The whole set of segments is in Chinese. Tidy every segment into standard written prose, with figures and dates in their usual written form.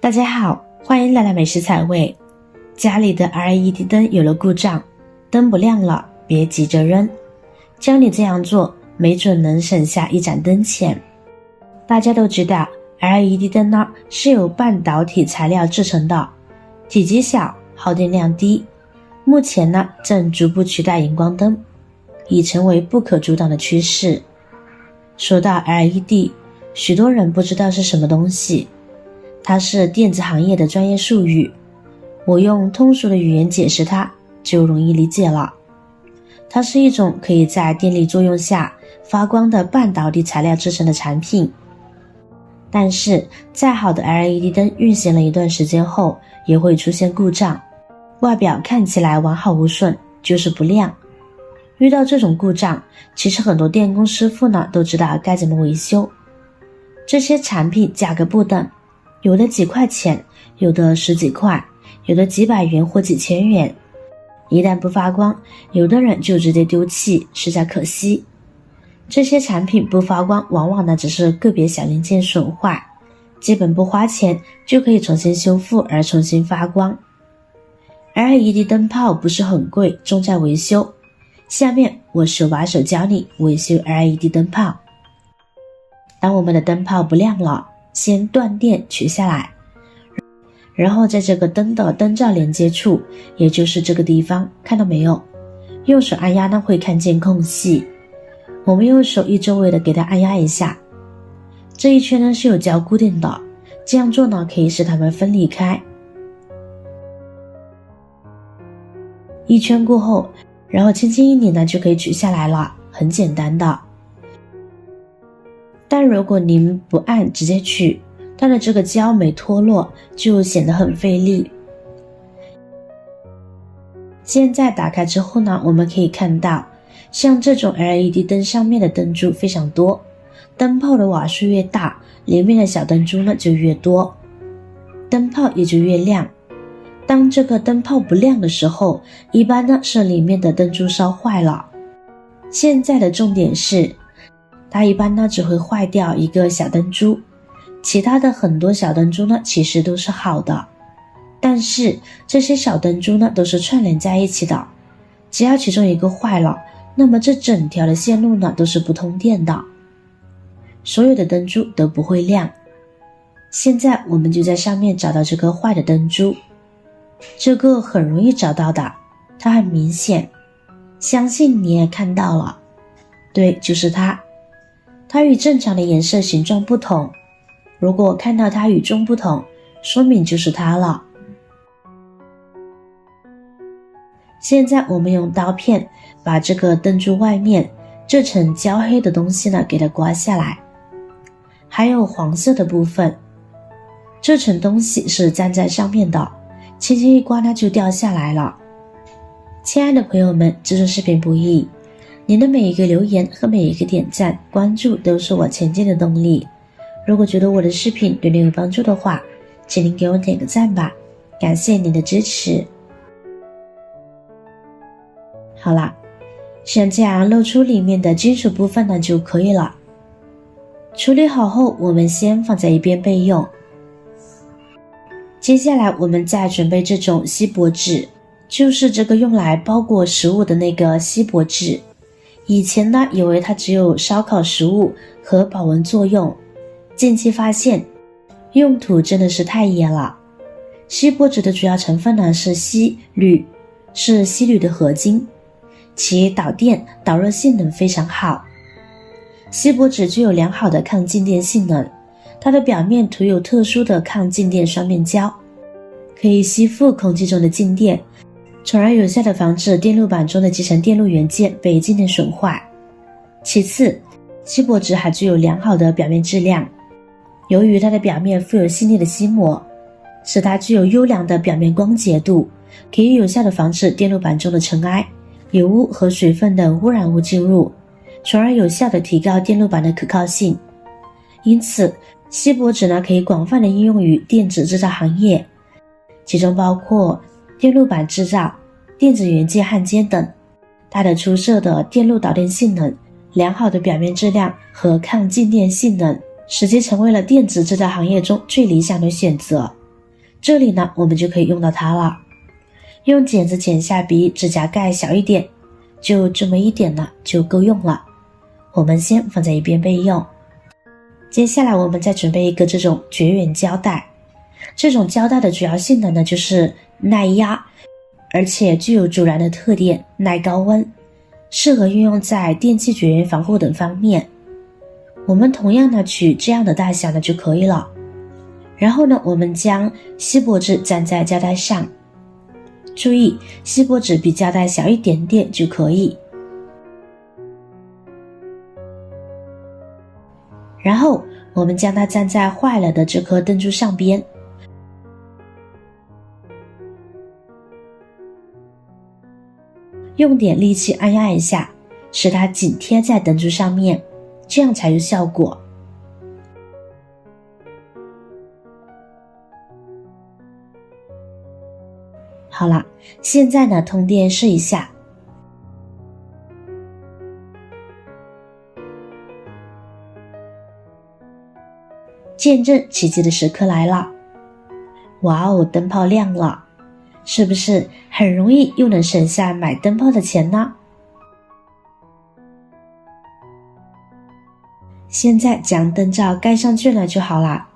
大家好，欢迎来到美食彩味。家里的 LED 灯有了故障，灯不亮了，别急着扔。教你这样做，没准能省下一盏灯钱。大家都知道 LED 灯呢是由半导体材料制成的，体积小，耗电量低。目前呢正逐步取代荧光灯，已成为不可阻挡的趋势。说到 LED， 许多人不知道是什么东西，它是电子行业的专业术语，我用通俗的语言解释它就容易理解了。它是一种可以在电力作用下发光的半导体材料制成的产品。但是再好的 LED 灯运行了一段时间后也会出现故障，外表看起来完好无损，就是不亮。遇到这种故障，其实很多电工师傅呢都知道该怎么维修。这些产品价格不等，有的几块钱，有的十几块，有的几百元或几千元。一旦不发光，有的人就直接丢弃，实在可惜。这些产品不发光，往往呢只是个别小零件损坏，基本不花钱就可以重新修复而重新发光。LED 灯泡不是很贵，重在维修。下面我手把手教你维修 LED 灯泡。当我们的灯泡不亮了，先断电取下来，然后在这个灯的灯罩连接处，也就是这个地方，看到没有？用手按压呢会看见空隙，我们用手一周围的给它按压一下，这一圈呢是有胶固定的，这样做呢可以使它们分离开。一圈过后，然后轻轻一拧呢就可以取下来了，很简单的。但如果您不按直接取，它的这个胶没脱落，就显得很费力。现在打开之后呢，我们可以看到像这种 LED 灯上面的灯珠非常多，灯泡的瓦数越大，里面的小灯珠呢就越多，灯泡也就越亮。当这个灯泡不亮的时候，一般呢是里面的灯珠烧坏了。现在的重点是，它一般呢只会坏掉一个小灯珠，其他的很多小灯珠呢其实都是好的。但是这些小灯珠呢都是串联在一起的，只要其中一个坏了，那么这整条的线路呢都是不通电的，所有的灯珠都不会亮。现在我们就在上面找到这个坏的灯珠，这个很容易找到的，它很明显，相信你也看到了。对，就是它。它与正常的颜色形状不同，如果看到它与众不同，说明就是它了。现在我们用刀片把这个灯珠外面这层焦黑的东西呢给它刮下来，还有黄色的部分，这层东西是粘在上面的，轻轻一刮它就掉下来了。亲爱的朋友们，制作视频不易，您的每一个留言和每一个点赞关注都是我前进的动力。如果觉得我的视频对您有帮助的话，请您给我点个赞吧，感谢您的支持。好啦，像这样露出里面的金属部分呢就可以了。处理好后，我们先放在一边备用。接下来我们再准备这种锡箔纸，就是这个用来包裹食物的那个锡箔纸。以前呢以为它只有烧烤食物和保温作用，近期发现用途真的是太野了。锡箔纸的主要成分呢是锡铝，是锡铝的合金，其导电导热性能非常好。锡箔纸具有良好的抗静电性能，它的表面涂有特殊的抗静电双面胶，可以吸附空气中的静电，从而有效地防止电路板中的集成电路元件被静电损坏。其次，锡箔纸还具有良好的表面质量，由于它的表面附有细腻的锡膜，使它具有优良的表面光洁度，可以有效地防止电路板中的尘埃、油污和水分等污染物进入，从而有效地提高电路板的可靠性。因此，锡箔纸呢可以广泛地应用于电子制造行业，其中包括电路板制造、电子元件焊接等。它的出色的电路导电性能、良好的表面质量和抗静电性能，使其成为了电子制造行业中最理想的选择。这里呢，我们就可以用到它了。用剪子剪下比指甲盖小一点，就这么一点呢，就够用了。我们先放在一边备用。接下来我们再准备一个这种绝缘胶带。这种胶带的主要性能呢，就是耐压，而且具有阻燃的特点，耐高温，适合运用在电器绝缘防护等方面。我们同样呢取这样的大小呢就可以了。然后呢，我们将锡箔纸粘在胶带上，注意锡箔纸比胶带小一点点就可以。然后我们将它粘在坏了的这颗灯珠上边，用点力气按压一下，使它紧贴在灯珠上面，这样才有效果。好了，现在呢通电试一下。见证奇迹的时刻来了。哇哦，灯泡亮了，是不是很容易又能省下买灯泡的钱呢？现在将灯罩盖上去了就好啦。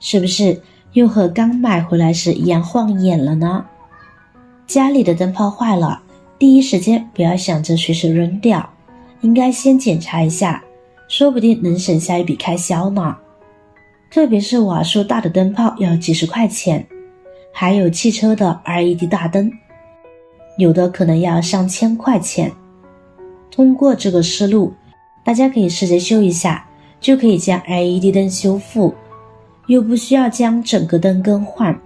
是不是又和刚买回来时一样晃眼了呢？家里的灯泡坏了，第一时间不要想着随手扔掉，应该先检查一下，说不定能省下一笔开销呢。特别是瓦数大的灯泡要几十块钱，还有汽车的 LED 大灯，有的可能要上千块钱。通过这个思路，大家可以试着修一下，就可以将 LED 灯修复，又不需要将整个灯更换。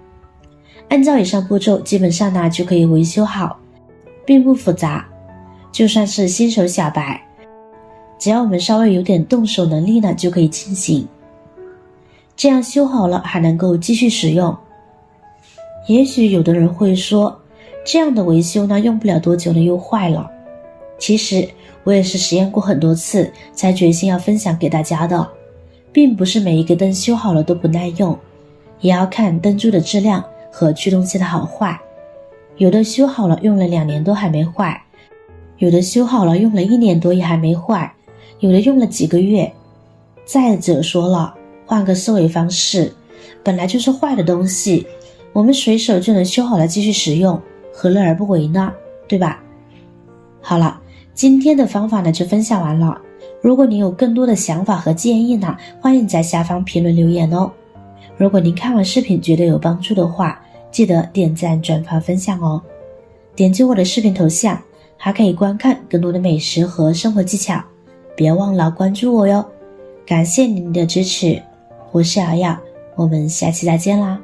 按照以上步骤，基本上呢就可以维修好，并不复杂。就算是新手小白，只要我们稍微有点动手能力呢，就可以进行。这样修好了还能够继续使用。也许有的人会说，这样的维修呢用不了多久呢又坏了。其实我也是实验过很多次才决心要分享给大家的，并不是每一个灯修好了都不耐用，也要看灯珠的质量和驱动器的好坏。有的修好了用了2年多还没坏，有的修好了用了1年多也还没坏，有的用了几个月。再者说了，换个思维方式，本来就是坏的东西，我们随手就能修好了继续使用，何乐而不为呢？对吧？好了，今天的方法呢就分享完了。如果您有更多的想法和建议呢，欢迎在下方评论留言哦。如果您看完视频觉得有帮助的话，记得点赞、转发、分享哦。点击我的视频头像，还可以观看更多的美食和生活技巧。别忘了关注我哟。感谢您的支持，我是瑶瑶，我们下期再见啦。